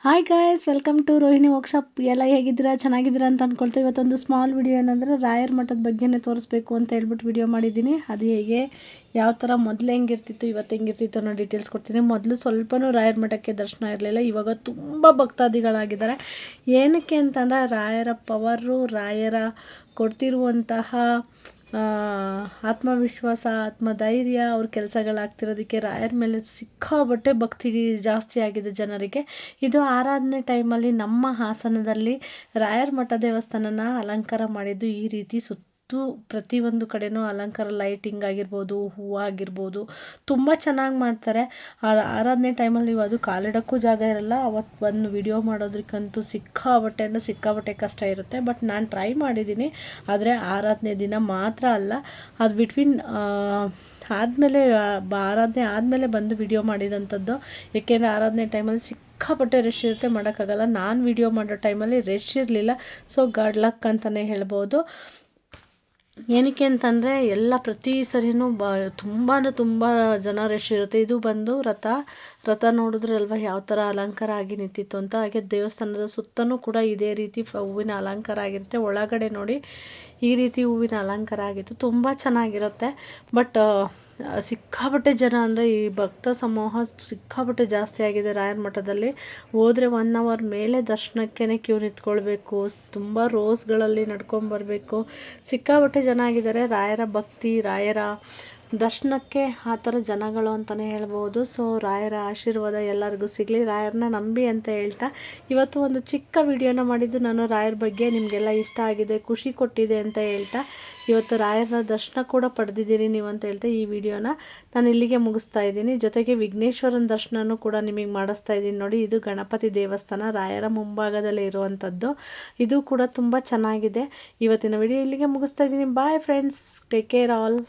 Hi guys, welcome to Rohini workshop. ಎಲ್ಲ ಹೇಗಿದ್ದೀರಾ? ಚೆನ್ನಾಗಿದ್ದೀರಾ ಅಂತ ಅಂದ್ಕೊಳ್ತೀವಿ. ಇವತ್ತೊಂದು ಸ್ಮಾಲ್ ವಿಡಿಯೋ ಏನಂದರೆ ರಾಯರ ಮಠದ ಬಗ್ಗೆನೇ ತೋರಿಸ್ಬೇಕು ಅಂತ ಹೇಳ್ಬಿಟ್ಟು ವಿಡಿಯೋ ಮಾಡಿದ್ದೀನಿ. ಅದು ಹೇಗೆ, ಯಾವ ಥರ ಮೊದಲು ಹೆಂಗಿರ್ತಿತ್ತು, ಇವತ್ತು ಹೆಂಗಿರ್ತಿತ್ತು ಅನ್ನೋ ಡೀಟೇಲ್ಸ್ ಕೊಡ್ತೀನಿ. ಮೊದಲು ಸ್ವಲ್ಪನೂ ರಾಯರ ಮಠಕ್ಕೆ ದರ್ಶನ ಇರಲಿಲ್ಲ. ಇವಾಗ ತುಂಬ ಭಕ್ತಾದಿಗಳಾಗಿದ್ದಾರೆ. ಏನಕ್ಕೆ ಅಂತಂದರೆ ರಾಯರ ಪವರು, ರಾಯರ ಕೊಡ್ತಿರುವಂತಹ ಆತ್ಮವಿಶ್ವಾಸ, ಆತ್ಮಧೈರ್ಯ, ಅವ್ರ ಕೆಲಸಗಳಾಗ್ತಿರೋದಕ್ಕೆ ರಾಯರ ಮೇಲೆ ಸಿಕ್ಕಾಬಟ್ಟೆ ಭಕ್ತಿ ಜಾಸ್ತಿ ಆಗಿದೆ ಜನರಿಗೆ. ಇದು ಆರಾಧನೆ ಟೈಮಲ್ಲಿ ನಮ್ಮ ಹಾಸನದಲ್ಲಿ ರಾಯರ ಮಠ ದೇವಸ್ಥಾನನ ಅಲಂಕಾರ ಮಾಡಿದ್ದು ಈ ರೀತಿ ಪ್ರತಿಯೊಂದು ಕಡೆನೂ ಅಲಂಕಾರ, ಲೈಟಿಂಗ್ ಆಗಿರ್ಬೋದು, ಹೂವು ಆಗಿರ್ಬೋದು, ತುಂಬ ಚೆನ್ನಾಗಿ ಮಾಡ್ತಾರೆ. ಆರಾಧನೆ ಟೈಮಲ್ಲಿ ಅದು ಕಾಲಿಡೋಕ್ಕೂ ಜಾಗ ಇರಲ್ಲ. ಅವತ್ತು ಬಂದು ವಿಡಿಯೋ ಮಾಡೋದಕ್ಕಂತೂ ಸಿಕ್ಕಾಬಟ್ಟೆ ಕಷ್ಟ ಇರುತ್ತೆ. ಬಟ್ ನಾನು ಟ್ರೈ ಮಾಡಿದ್ದೀನಿ. ಆದರೆ ಆರಾಧನೆ ದಿನ ಮಾತ್ರ ಅಲ್ಲ, ಅದು ಬಿಟ್ವೀನ್ ಆದಮೇಲೆ ಆರಾಧನೆ ಆದಮೇಲೆ ಬಂದು ವಿಡಿಯೋ ಮಾಡಿದಂಥದ್ದು. ಏಕೆಂದರೆ ಆರಾಧನೆ ಟೈಮಲ್ಲಿ ಸಿಕ್ಕಾಪಟ್ಟೆ ರಶ್ ಇರುತ್ತೆ, ಮಾಡೋಕ್ಕಾಗಲ್ಲ. ನಾನು ವಿಡಿಯೋ ಮಾಡೋ ಟೈಮಲ್ಲಿ ರಶ್ ಇರಲಿಲ್ಲ. ಸೊ ಗಾಡ್ ಲಕ್ ಅಂತಲೇ ಹೇಳ್ಬೋದು. ಏನಕ್ಕೆ ಅಂತಂದರೆ ಎಲ್ಲ ಪ್ರತಿ ಸರಿನೂ ತುಂಬ ಜನ ರಶ್ ಇರುತ್ತೆ. ಇದು ಬಂದು ರಥ ನೋಡಿದ್ರಲ್ವ ಯಾವ ಥರ ಅಲಂಕಾರ ಆಗಿ ನಿಂತಿತ್ತು ಅಂತ. ಹಾಗೆ ದೇವಸ್ಥಾನದ ಸುತ್ತಲೂ ಕೂಡ ಇದೇ ರೀತಿ ಹೂವಿನ ಅಲಂಕಾರ ಆಗಿರುತ್ತೆ. ಒಳಗಡೆ ನೋಡಿ ಈ ರೀತಿ ಹೂವಿನ ಅಲಂಕಾರ ಆಗಿತ್ತು, ತುಂಬ ಚೆನ್ನಾಗಿರುತ್ತೆ. ಬಟ್ ಸಿಕ್ಕಾಪಟ್ಟೆ ಜನ ಅಂದರೆ ಈ ಭಕ್ತ ಸಮೂಹ ಸಿಕ್ಕಾಪಟ್ಟೆ ಜಾಸ್ತಿ ಆಗಿದೆ ರಾಯರ ಮಠದಲ್ಲಿ. ಹೋದರೆ 1 ಅವರ್ ಮೇಲೆ ದರ್ಶನಕ್ಕೇ ಕ್ಯೂ ನಿಂತ್ಕೊಳ್ಬೇಕು. ತುಂಬ ರೋಸ್ಗಳಲ್ಲಿ ನಡ್ಕೊಂಬರ್ಬೇಕು. ಸಿಕ್ಕಾಪಟ್ಟೆ ಜನ ಆಗಿದ್ದಾರೆ. ರಾಯರ ಭಕ್ತಿ, ರಾಯರ ದರ್ಶನಕ್ಕೆ ಆ ಥರ ಜನಗಳು ಅಂತಲೇ ಹೇಳ್ಬೋದು. ಸೊ ರಾಯರ ಆಶೀರ್ವಾದ ಎಲ್ಲರಿಗೂ ಸಿಗಲಿ, ರಾಯರನ್ನ ನಂಬಿ ಅಂತ ಹೇಳ್ತಾ ಇವತ್ತು ಒಂದು ಚಿಕ್ಕ ವಿಡಿಯೋನ ಮಾಡಿದ್ದು ನಾನು ರಾಯರ ಬಗ್ಗೆ. ನಿಮಗೆಲ್ಲ ಇಷ್ಟ ಆಗಿದೆ, ಖುಷಿ ಕೊಟ್ಟಿದೆ ಅಂತ ಹೇಳ್ತಾ ಇವತ್ತು ರಾಯರ ದರ್ಶನ ಕೂಡ ಪಡೆದಿದ್ದೀರಿ ನೀವು ಅಂತ ಹೇಳ್ತಾ ಈ ವಿಡಿಯೋನ ನಾನು ಇಲ್ಲಿಗೆ ಮುಗಿಸ್ತಾ ಇದ್ದೀನಿ. ಜೊತೆಗೆ ವಿಘ್ನೇಶ್ವರನ ದರ್ಶನನೂ ಕೂಡ ನಿಮಗೆ ಮಾಡಿಸ್ತಾ ಇದ್ದೀನಿ. ನೋಡಿ, ಇದು ಗಣಪತಿ ದೇವಸ್ಥಾನ ರಾಯರ ಮುಂಭಾಗದಲ್ಲೇ ಇರುವಂಥದ್ದು. ಇದು ಕೂಡ ತುಂಬ ಚೆನ್ನಾಗಿದೆ. ಇವತ್ತಿನ ವಿಡಿಯೋ ಇಲ್ಲಿಗೆ ಮುಗಿಸ್ತಾ ಇದ್ದೀನಿ. Bye friends, take care all.